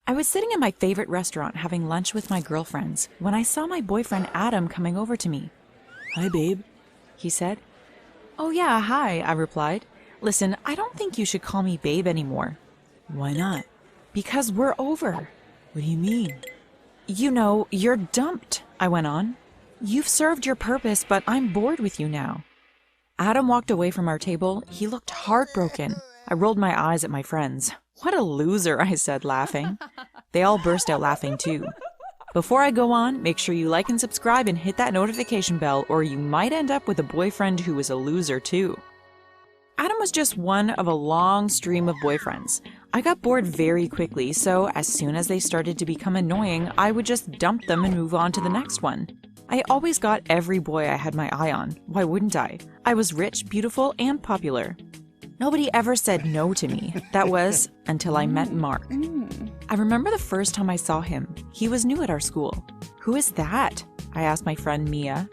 I was sitting in my favorite restaurant having lunch with my girlfriends when I saw my boyfriend Adam coming over to me. "Hi, babe," he said. "Oh yeah, hi," I replied. "Listen, I don't think you should call me babe anymore." "Why not?" "Because we're over." "What do you mean?" "You know, you're dumped," I went on. "You've served your purpose, but I'm bored with you now." Adam walked away from our table. He looked heartbroken. I rolled my eyes at my friends. "What a loser," I said, laughing. They all burst out laughing too. Before I go on, make sure you like and subscribe and hit that notification bell, or you might end up with a boyfriend who is a loser too. Adam was just one of a long stream of boyfriends. I got bored very quickly, so as soon as they started to become annoying, I would just dump them and move on to the next one. I always got every boy I had my eye on. Why wouldn't I? I was rich, beautiful, and popular. Nobody ever said no to me. That was until I met Mark. I remember the first time I saw him. He was new at our school. "Who is that?" I asked my friend Mia.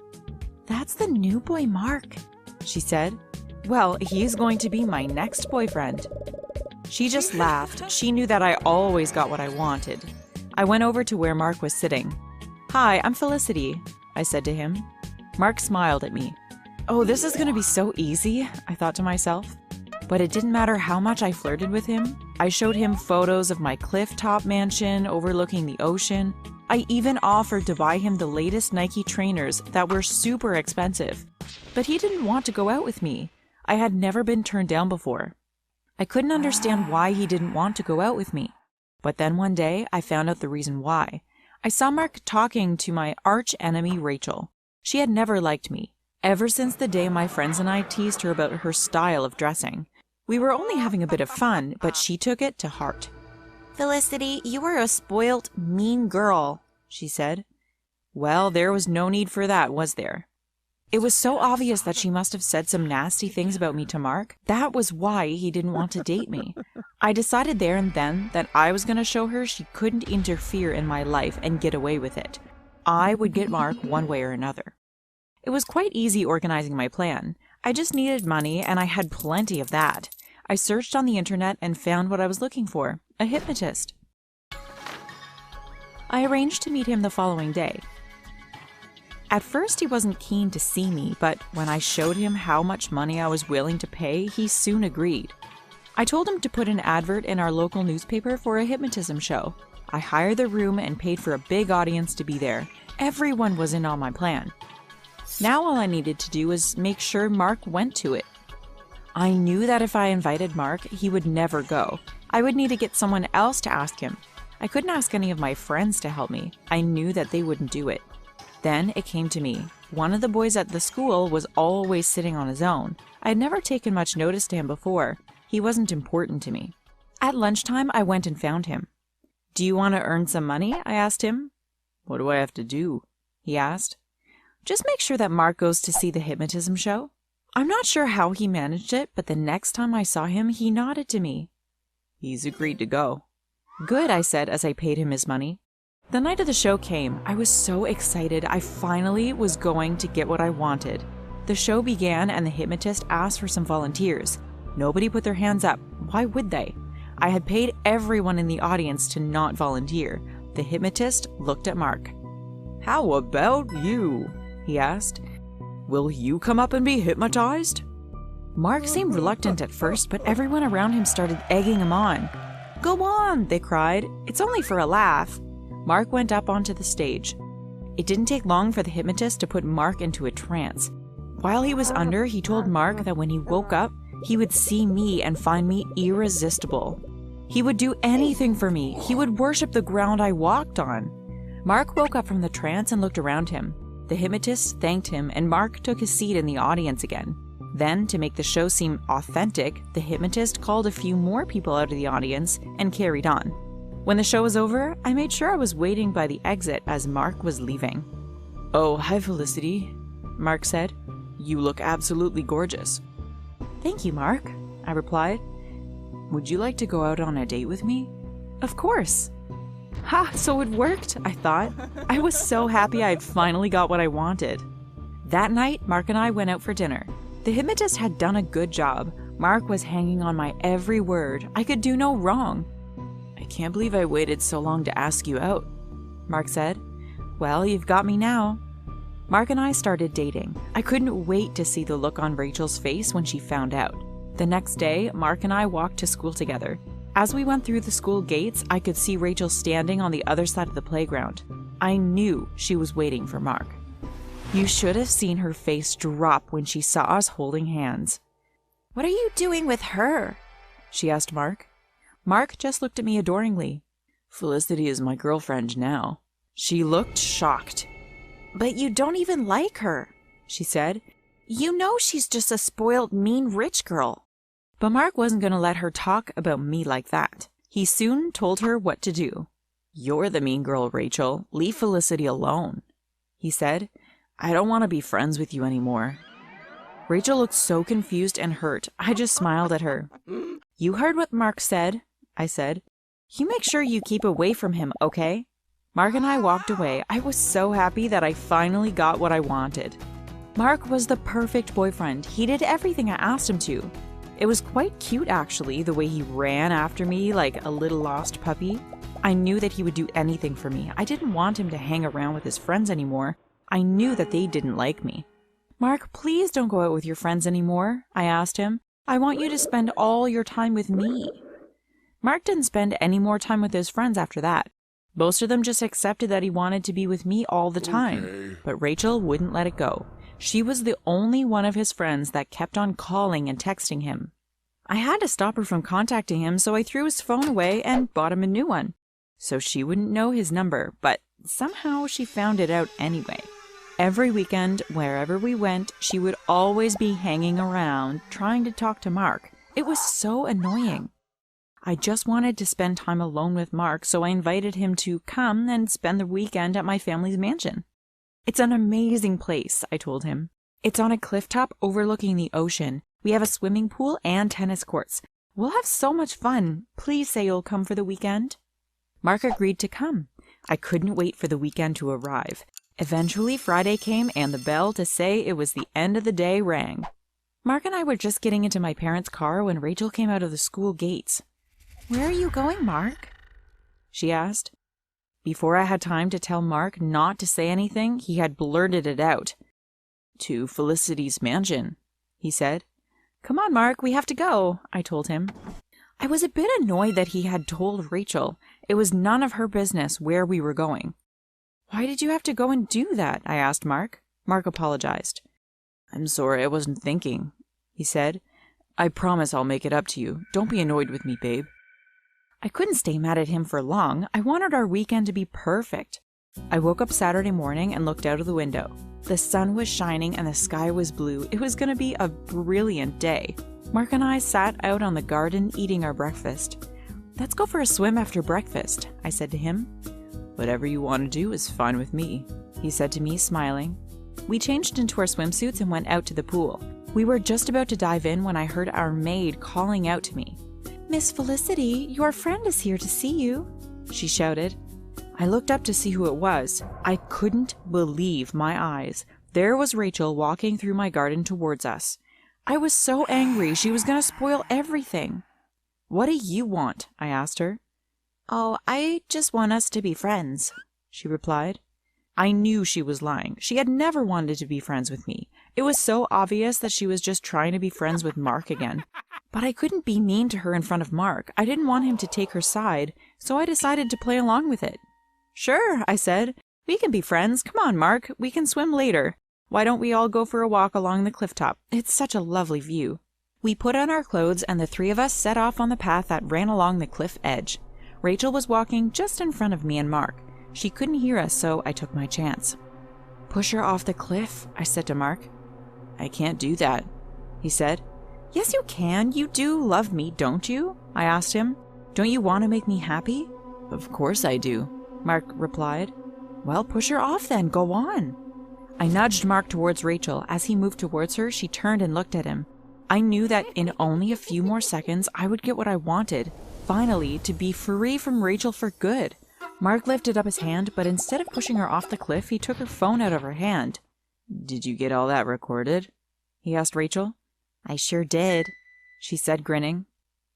"That's the new boy, Mark," she said. "Well, he's going to be my next boyfriend." She just laughed. She knew that I always got what I wanted. I went over to where Mark was sitting. "Hi, I'm Felicity," I said to him. Mark smiled at me. "Oh, this is going to be so easy," I thought to myself. But it didn't matter how much I flirted with him. I showed him photos of my cliff-top mansion overlooking the ocean. I even offered to buy him the latest Nike trainers that were super expensive. But he didn't want to go out with me. I had never been turned down before. I couldn't understand why he didn't want to go out with me. But then one day, I found out the reason why. I saw Mark talking to my arch-enemy Rachel. She had never liked me, ever since the day my friends and I teased her about her style of dressing. We were only having a bit of fun, but she took it to heart. "Felicity, you are a spoilt, mean girl," she said. Well, there was no need for that, was there? It was so obvious that she must have said some nasty things about me to Mark. That was why he didn't want to date me. I decided there and then that I was going to show her she couldn't interfere in my life and get away with it. I would get Mark one way or another. It was quite easy organizing my plan. I just needed money, and I had plenty of that. I searched on the internet and found what I was looking for, a hypnotist. I arranged to meet him the following day. At first, he wasn't keen to see me, but when I showed him how much money I was willing to pay, he soon agreed. I told him to put an advert in our local newspaper for a hypnotism show. I hired the room and paid for a big audience to be there. Everyone was in on my plan. Now all I needed to do was make sure Mark went to it. I knew that if I invited Mark, he would never go. I would need to get someone else to ask him. I couldn't ask any of my friends to help me. I knew that they wouldn't do it. Then it came to me. One of the boys at the school was always sitting on his own. I had never taken much notice to him before. He wasn't important to me. At lunchtime, I went and found him. "Do you want to earn some money?" I asked him. "What do I have to do?" he asked. "Just make sure that Mark goes to see the hypnotism show." I'm not sure how he managed it, but the next time I saw him, he nodded to me. "He's agreed to go." "Good," I said as I paid him his money. The night of the show came. I was so excited. I finally was going to get what I wanted. The show began and the hypnotist asked for some volunteers. Nobody put their hands up. Why would they? I had paid everyone in the audience to not volunteer. The hypnotist looked at Mark. "How about you?" he asked. "Will you come up and be hypnotized?" Mark seemed reluctant at first, but everyone around him started egging him on. "Go on," they cried. "It's only for a laugh." Mark went up onto the stage. It didn't take long for the hypnotist to put Mark into a trance. While he was under, he told Mark that when he woke up, he would see me and find me irresistible. He would do anything for me. He would worship the ground I walked on. Mark woke up from the trance and looked around him. The hypnotist thanked him, and Mark took his seat in the audience again. Then, to make the show seem authentic, the hypnotist called a few more people out of the audience and carried on. When the show was over, I made sure I was waiting by the exit as Mark was leaving. "Oh, hi, Felicity," Mark said. "You look absolutely gorgeous." "Thank you, Mark," I replied. "Would you like to go out on a date with me?" "Of course." Ha, so it worked, I thought. I was so happy I had finally got what I wanted. That night, Mark and I went out for dinner. The hypnotist had done a good job. Mark was hanging on my every word. I could do no wrong. "I can't believe I waited so long to ask you out, Mark said. Well, you've got me now. Mark and I started dating. I couldn't wait to see the look on Rachel's face when she found out. The next day, Mark and I walked to school together. As we went through the school gates, I could see Rachel standing on the other side of the playground. I knew she was waiting for Mark. You should have seen her face drop when she saw us holding hands. "What are you doing with her?" she asked Mark. Mark just looked at me adoringly. "Felicity is my girlfriend now." She looked shocked. "But you don't even like her," she said. "You know she's just a spoiled, mean, rich girl." But Mark wasn't going to let her talk about me like that. He soon told her what to do. "You're the mean girl, Rachel. Leave Felicity alone," he said. "I don't want to be friends with you anymore." Rachel looked so confused and hurt. I just smiled at her. "You heard what Mark said," I said. "You make sure you keep away from him, okay?" Mark and I walked away. I was so happy that I finally got what I wanted. Mark was the perfect boyfriend. He did everything I asked him to. It was quite cute, actually, the way he ran after me like a little lost puppy. I knew that he would do anything for me. I didn't want him to hang around with his friends anymore. I knew that they didn't like me. "Mark, please don't go out with your friends anymore," I asked him. "I want you to spend all your time with me." Mark didn't spend any more time with his friends after that. Most of them just accepted that he wanted to be with me all the time. Okay. But Rachel wouldn't let it go. She was the only one of his friends that kept on calling and texting him. I had to stop her from contacting him, so I threw his phone away and bought him a new one. So she wouldn't know his number, but somehow she found it out anyway. Every weekend, wherever we went, she would always be hanging around, trying to talk to Mark. It was so annoying. I just wanted to spend time alone with Mark, so I invited him to come and spend the weekend at my family's mansion. "It's an amazing place," I told him. "It's on a cliff top overlooking the ocean. We have a swimming pool and tennis courts. We'll have so much fun. Please say you'll come for the weekend." Mark agreed to come. I couldn't wait for the weekend to arrive. Eventually, Friday came and the bell to say it was the end of the day rang. Mark and I were just getting into my parents' car when Rachel came out of the school gates. "Where are you going, Mark?" she asked. Before I had time to tell Mark not to say anything, he had blurted it out. "To Felicity's mansion," he said. "Come on, Mark, we have to go," I told him. I was a bit annoyed that he had told Rachel. It was none of her business where we were going. "Why did you have to go and do that?" I asked Mark. Mark apologized. "I'm sorry, I wasn't thinking," he said. "I promise I'll make it up to you. Don't be annoyed with me, babe." I couldn't stay mad at him for long. I wanted our weekend to be perfect. I woke up Saturday morning and looked out of the window. The sun was shining and the sky was blue. It was going to be a brilliant day. Mark and I sat out on the garden eating our breakfast. "Let's go for a swim after breakfast," I said to him. "Whatever you want to do is fine with me," he said to me, smiling. We changed into our swimsuits and went out to the pool. We were just about to dive in when I heard our maid calling out to me. "Miss Felicity, your friend is here to see you," she shouted. I looked up to see who it was. I couldn't believe my eyes. There was Rachel walking through my garden towards us. I was so angry. She was going to spoil everything. "What do you want?" I asked her. "Oh, I just want us to be friends," she replied. I knew she was lying. She had never wanted to be friends with me. It was so obvious that she was just trying to be friends with Mark again. But I couldn't be mean to her in front of Mark. I didn't want him to take her side, so I decided to play along with it. "Sure," I said. "We can be friends. Come on, Mark. We can swim later. Why don't we all go for a walk along the cliff top? It's such a lovely view." We put on our clothes and the three of us set off on the path that ran along the cliff edge. Rachel was walking just in front of me and Mark. She couldn't hear us, so I took my chance. "Push her off the cliff," I said to Mark. "I can't do that," he said. "Yes, you can. You do love me, don't you?" I asked him. "Don't you want to make me happy?" "Of course I do," Mark replied. "Well, push her off then. Go on." I nudged Mark towards Rachel. As he moved towards her, she turned and looked at him. I knew that in only a few more seconds, I would get what I wanted. Finally, to be free from Rachel for good. Mark lifted up his hand, but instead of pushing her off the cliff, he took her phone out of her hand. "Did you get all that recorded?" he asked Rachel. "I sure did," she said, grinning.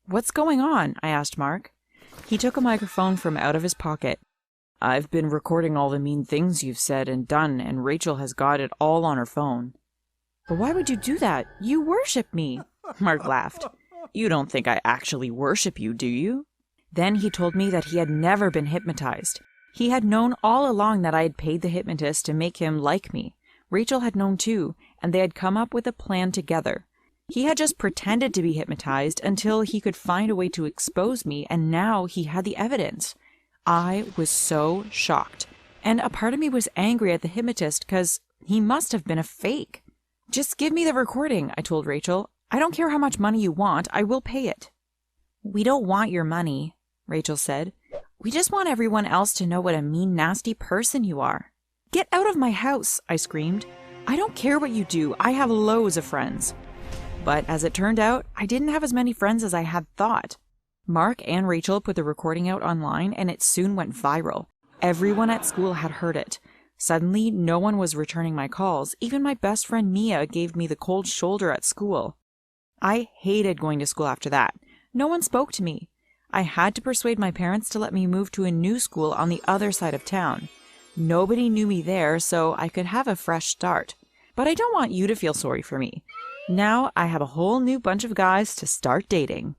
"What's going on?" I asked Mark. He took a microphone from out of his pocket. "I've been recording all the mean things you've said and done, and Rachel has got it all on her phone." "But why would you do that? You worship me." Mark laughed. "You don't think I actually worship you, do you?" Then he told me that he had never been hypnotized. He had known all along that I had paid the hypnotist to make him like me. Rachel had known too, and they had come up with a plan together. He had just pretended to be hypnotized until he could find a way to expose me, and now he had the evidence. I was so shocked, and a part of me was angry at the hypnotist because he must have been a fake. "Just give me the recording," I told Rachel. "I don't care how much money you want, I will pay it." "We don't want your money," Rachel said. "We just want everyone else to know what a mean, nasty person you are." "Get out of my house," I screamed. "I don't care what you do. I have loads of friends." But as it turned out, I didn't have as many friends as I had thought. Mark and Rachel put the recording out online, and it soon went viral. Everyone at school had heard it. Suddenly, no one was returning my calls. Even my best friend Mia gave me the cold shoulder at school. I hated going to school after that. No one spoke to me. I had to persuade my parents to let me move to a new school on the other side of town. Nobody knew me there, so I could have a fresh start. But I don't want you to feel sorry for me. Now I have a whole new bunch of guys to start dating.